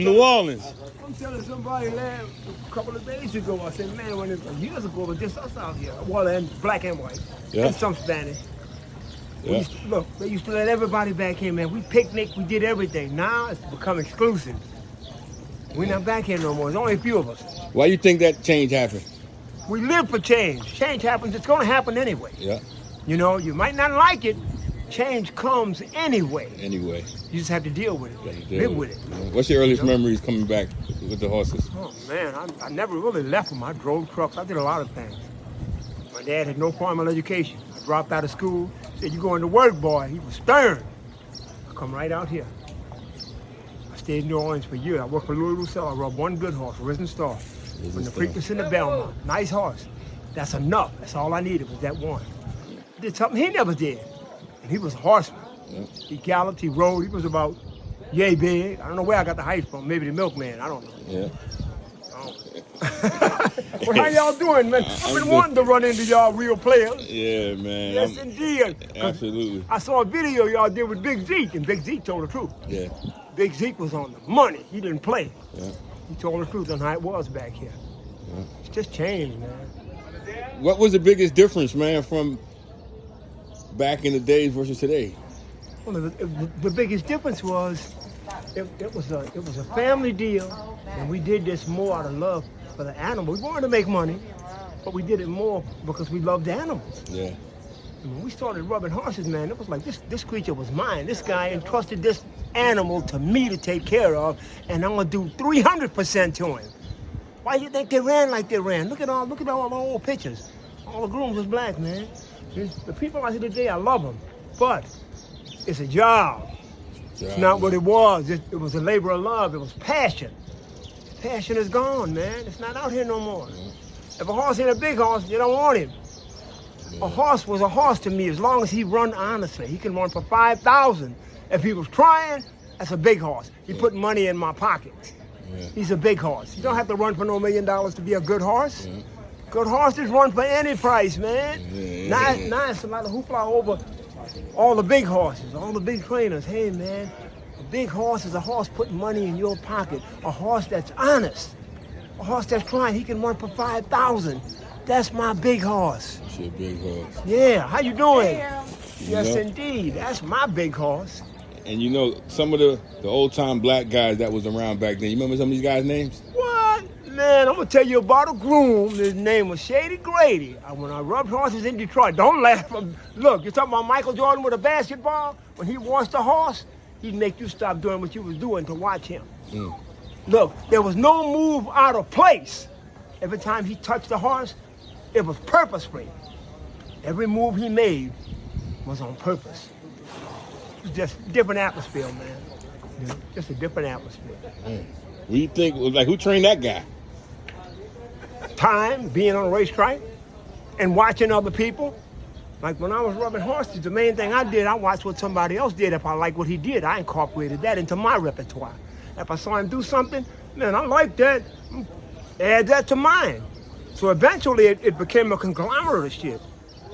New Orleans. I'm telling somebody a couple of days ago, I said, man, years ago, it was just us out here. Well, and black and white, and some Spanish. Yeah. They used to let everybody back here, man. We picnicked, we did everything. Now it's become exclusive. We're not back here no more. There's only a few of us. Why you think that change happened? We live for change. Change happens. It's going to happen anyway. Yeah. You know, you might not like it. Change comes anyway. Anyway. You just have to deal with it. Live with it. What's your earliest memories coming back with the horses? Oh, man, I never really left them. I drove trucks. I did a lot of things. My dad had no formal education. I dropped out of school. Said, you going to work, boy. He was stern. I come right out here. I stayed in New Orleans for a year. I worked for Louis Roussel. I rode one good horse, Risen Star. From the Preakness in the Belmont. Nice horse. That's enough. That's all I needed was that one. I did something he never did. And he was a horseman. Yeah. He galloped, he rode. He was about yay big. I don't know where I got the height from. Maybe the milkman. I don't know. Yeah. Well, how y'all doing, man? I've been wanting to run into y'all real players. Yeah, man. Yes, indeed. Absolutely. I saw a video y'all did with Big Zeke, and Big Zeke told the truth. Yeah. Big Zeke was on the money. He didn't play. Yeah. He told the truth on how it was back here. Yeah. It's just changed, man. What was the biggest difference, man, from back in the days versus today? Well, the biggest difference was it was a family deal, and we did this more out of love for the animal. We wanted to make money, but we did it more because we loved the animals. Yeah. And when we started rubbing horses, man, it was like this creature was mine. This guy entrusted this animal to me to take care of, and I'm gonna do 300% to him. Why do you think they ran like they ran? Look at all the old pictures. All the grooms was black, man. The people out here today, I love them, but it's a job. It's not what it was. It was a labor of love. It was passion. Passion is gone, man. It's not out here no more. If a horse ain't a big horse, you don't want him. A horse was a horse to me as long as he run honestly. He can run for 5,000. If he was trying, that's a big horse. He put money in my pocket. Yeah. He's a big horse. You don't have to run for no $1 million to be a good horse. Yeah. Good horses run for any price, man. Yeah. Now it's a lot of hoopla over all the big horses, all the big trainers. Hey, man, a big horse is a horse putting money in your pocket. A horse that's honest. A horse that's trying. He can run for 5,000. That's my big horse. That's your big horse. Yeah, how you doing? Yes, indeed. That's my big horse. And you know, some of the old-time black guys that was around back then, you remember some of these guys' names? What? Man, I'm going to tell you about a groom. His name was Shady Grady. When I rubbed horses in Detroit, don't laugh. Look, you're talking about Michael Jordan with a basketball? When he washed a horse, he'd make you stop doing what you was doing to watch him. Mm. Look, there was no move out of place. Every time he touched the horse, it was purposeful. Every move he made was on purpose. It was just a different atmosphere, man. You know, just a different atmosphere. What do you think, like, who trained that guy? Time, being on a racetrack, and watching other people. Like when I was rubbing horses, the main thing I did, I watched what somebody else did. If I liked what he did, I incorporated that into my repertoire. If I saw him do something, man, I like that, add that to mine. So eventually it became a conglomerate of shit.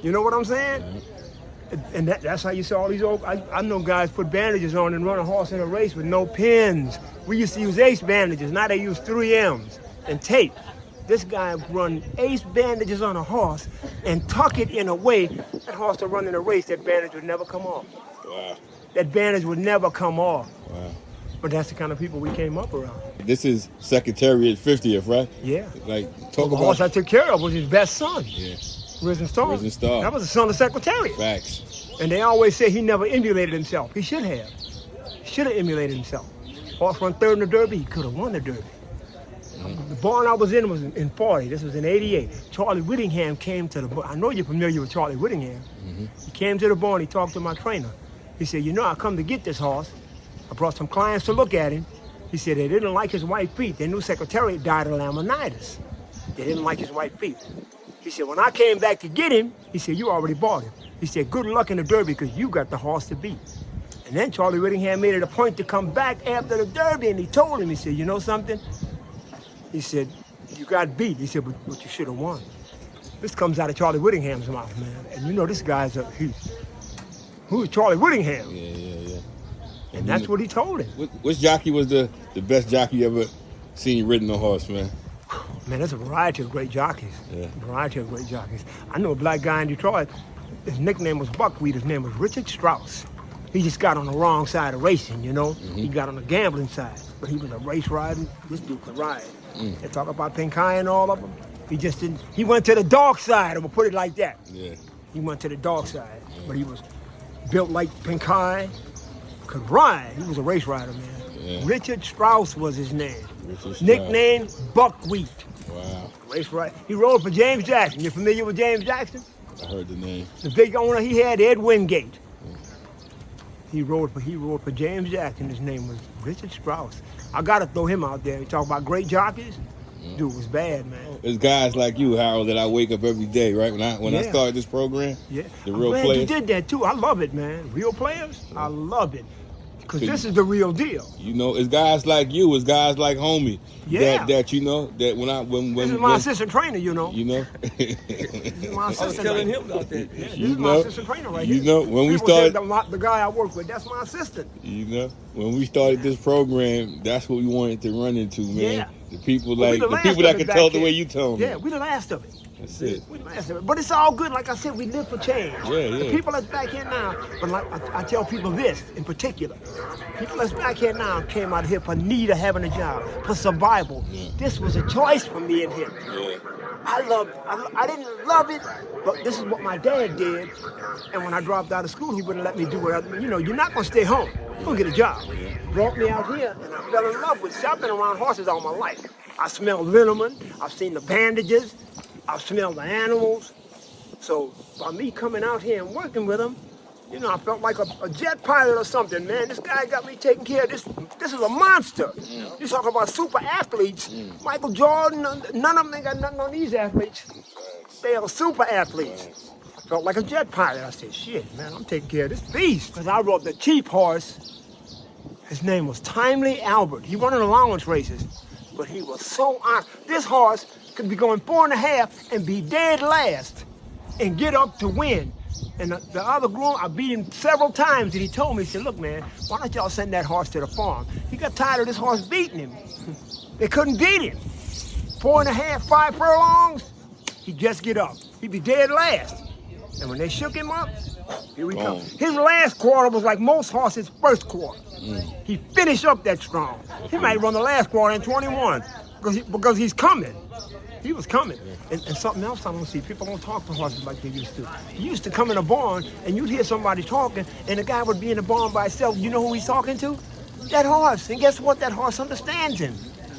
You know what I'm saying? And that's how you saw all these old, I know guys put bandages on and run a horse in a race with no pins. We used to use ace bandages, now they use 3Ms and tape. This guy run ace bandages on a horse and tuck it in a way that horse to run in a race, that bandage would never come off. Wow. That bandage would never come off. Wow. But that's the kind of people we came up around. This is Secretariat 50th, right? Yeah. Like, talk about the horse I took care of was his best son. Yeah. Risen Star. Risen Star. That was the son of Secretariat. Facts. And they always say he never emulated himself. He should have. He should have emulated himself. Horse run third in the Derby, he could have won the Derby. The barn I was in was in 40. This was in 88. Charlie Whittingham came to the barn. I know you're familiar with Charlie Whittingham. Mm-hmm. He came to the barn, he talked to my trainer. He said, you know, I come to get this horse. I brought some clients to look at him. He said they didn't like his white feet. They knew Secretariat died of laminitis. They didn't like his white feet. He said, when I came back to get him, he said, you already bought him. He said, good luck in the Derby because you got the horse to beat. And then Charlie Whittingham made it a point to come back after the Derby, and he told him, he said, you know something? He said, you got beat. He said, but you should have won. This comes out of Charlie Whittingham's mouth, man. And you know this guy's who's Charlie Whittingham? Yeah. And that's what he told him. Which jockey was the best jockey you ever seen ridden a horse, man? Man, there's a variety of great jockeys. Yeah. A variety of great jockeys. I know a black guy in Detroit. His nickname was Buckwheat. His name was Richard Strauss. He just got on the wrong side of racing, you know. He got on the gambling side. But he was a race riding. This dude could ride. They talk about Pinkai and all of them. He just didn't. He went to the dark side. I'm gonna put it like that. Yeah. He went to the dark side. But he was built like Pinkai. Could ride. He was a race rider, man. Yeah. Richard Strauss was his name. Richard Strauss. Nickname Buckwheat. Wow. Race rider. He rode for James Jackson. You familiar with James Jackson? I heard the name. The big owner he had, Ed Wingate. He rode for James Jackson. His name was Richard Strauss. I gotta throw him out there. You talk about great jockeys? Dude was bad, man. It's guys like you, Harold, that I wake up every day, right? When I Yeah. started this program, Yeah. the I'm real glad players. you did that too. I love it, man. Real players, I love it. Because this is the real deal. You know, it's guys like you, it's guys like homie. Yeah. That you know, that when This is my assistant trainer, you know. you know. This is my I was assistant telling trainer. him about that. Yeah, this You is my know, assistant trainer right you here. know, when we People say started- the guy I work with, that's my assistant. You know, when we started this program, that's what we wanted to run into, man. Yeah. The people Well, we like the the last people of that it can back tell the here. way you tell Yeah, them. we the last of it. That's it. We the last of it. But it's all good. Like I said, we live for change. Yeah. The people that's back here now, but like I tell people this in particular, people that's back here now came out here for need of having a job, for survival. Yeah. This was a choice for me and him. Yeah. I didn't love it, but this is what my dad did. And when I dropped out of school, he wouldn't let me do whatever. You know, you're not gonna stay home. You're gonna get a job. Brought me out here, and I fell in love with it. I've been around horses all my life. I smelled liniment. I've seen the bandages. I've smelled the animals. So by me coming out here and working with them, you know, I felt like a jet pilot or something, man. This guy got me taking care of this. This is a monster. You talk about super athletes. Michael Jordan, none of them ain't got nothing on these athletes. They are super athletes. I felt like a jet pilot. I said, shit, man, I'm taking care of this beast. Because I rode the chief horse. His name was Timely Albert. He won in allowance races, but he was so honest. This horse could be going 4.5 and be dead last and get up to win. And the other groom, I beat him several times, and he told me, he said, look, man, why don't y'all send that horse to the farm? He got tired of this horse beating him. They couldn't beat him. 4.5, 5 furlongs, he'd just get up. He'd be dead last. And when they shook him up, here we come. His last quarter was like most horses' first quarter. He finished up that strong. He might run the last quarter in 21 because he's coming. He was coming. And something else I don't see, people don't talk to horses like they used to. He used to come in a barn and you'd hear somebody talking and the guy would be in the barn by himself. You know who he's talking to? That horse. And guess what? That horse understands him.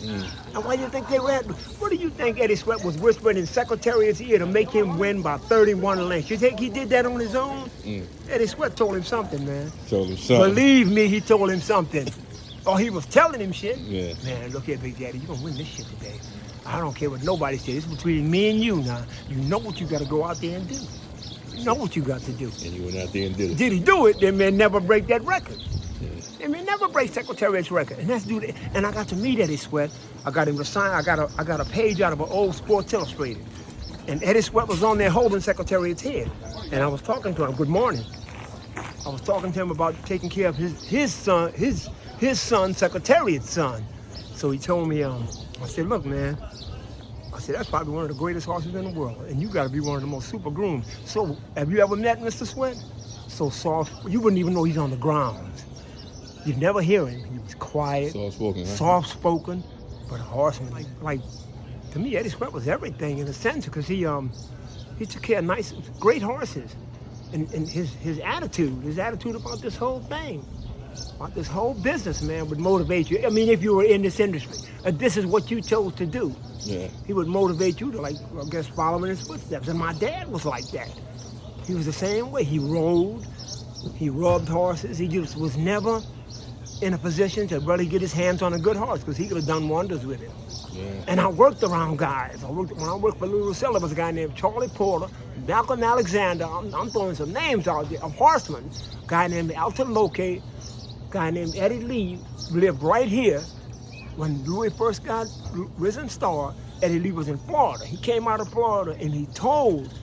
And why do you think they ran? What do you think Eddie Sweat was whispering in Secretariat's ear to make him win by 31 lengths? You think he did that on his own? Eddie Sweat told him something, man. Told him something. Believe me, he told him something. Or he was telling him shit. Yeah. Man, look here, Big Daddy, you're gonna win this shit today. I don't care what nobody says. It's between me and you now. You know what you gotta go out there and do. You know what you got to do. And you went out there and did it. Did he do it? They may never break that record. They may never break Secretariat's record. And that's due to, and I got to meet Eddie Sweat. I got him to sign. I got a page out of an old Sports Illustrated. And Eddie Sweat was on there holding Secretariat's head. And I was talking to him, good morning. I was talking to him about taking care of his son, Secretariat's son. So he told me, I said, look, man, I said, that's probably one of the greatest horses in the world. And you got to be one of the most super groomed. So have you ever met Mr. Sweat? So soft, you wouldn't even know he's on the ground. You'd never hear him. He was quiet, Soft-spoken, huh? soft-spoken, but a horseman. Like, to me, Eddie Sweat was everything in a sense because he took care of nice, great horses. And his attitude about this whole thing, about this whole business, man, would motivate you. I mean, if you were in this industry, this is what you chose to do. Yeah. He would motivate you to, like, I guess, follow in his footsteps. And my dad was like that. He was the same way. He rode, he rubbed horses. He just was never in a position to really get his hands on a good horse because he could have done wonders with it. Yeah. And I worked around guys. When I worked for Louis Russell, there was a guy named Charlie Porter, Malcolm Alexander. I'm throwing some names out there of horsemen. A guy named Alton Locate, a guy named Eddie Lee lived right here. When Louis first got Risen Star, Eddie Lee was in Florida. He came out of Florida and he told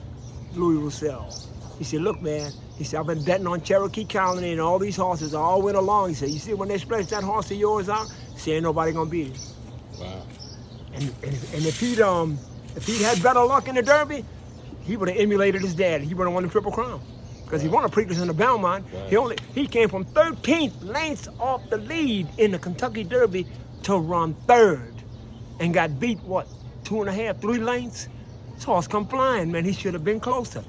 Louis Russell, he said, look, man, He said, I've been betting on Cherokee Colony and all these horses all went along. He said, you see, when they stretch that horse of yours out, see, ain't nobody gonna beat it. Wow. And if he'd had better luck in the Derby, he would have emulated his dad. He would have won the Triple Crown. Because he won a Preakness in the Belmont. Right. He came from 13th lengths off the lead in the Kentucky Derby to run third. And got beat, what, 2.5, 3 lengths? This horse come flying, man. He should have been closer.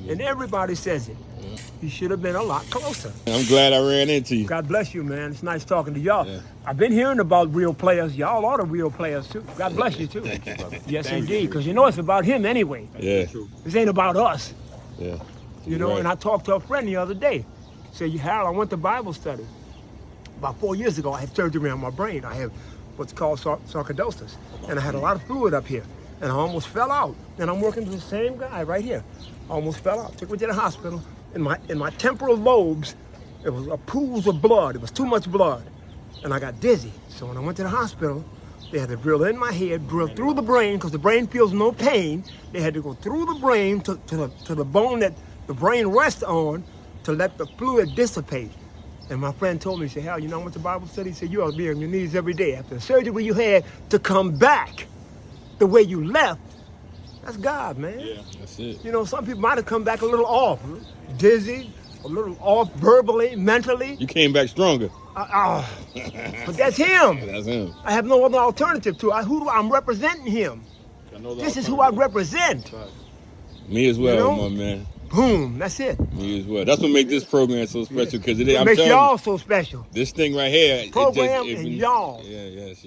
And everybody says it. Yeah. He should have been a lot closer. I'm glad I ran into you. God bless you, man. It's nice talking to y'all. Yeah. I've been hearing about real players. Y'all are the real players, too. God bless you, too. Thank you, brother. Yes, indeed. Because you know it's about him anyway. Yeah. This ain't about us. Yeah. You know, Right. and I talked to a friend the other day. Said, Harold, I went to Bible study. About 4 years ago, I had surgery on my brain. I have what's called sarcoidosis. And I had a lot of fluid up here. And I almost fell out. And I'm working with the same guy right here. Almost fell out. Took me to the hospital. In my temporal lobes, it was pools of blood. It was too much blood. And I got dizzy. So when I went to the hospital, they had to drill in my head, drill through the brain, because the brain feels no pain. They had to go through the brain to the bone that the brain rests on to let the fluid dissipate. And my friend told me, he said, Hal, you know, I went to Bible study. He said, you ought to be on your knees every day. After the surgery you had, to come back the way you left, that's God, man. Yeah, that's it. You know, some people might have come back a little off, dizzy, a little off verbally, mentally. You came back stronger. But that's him. That's him. I have no other alternative to it. I'm representing him. This is who I represent. Me as well, You know? my man. Boom, that's it. Me as well. That's what makes this program so special, because It I'm makes telling y'all you, so special. this thing right here. Program if and we- y'all. Yeah, yes.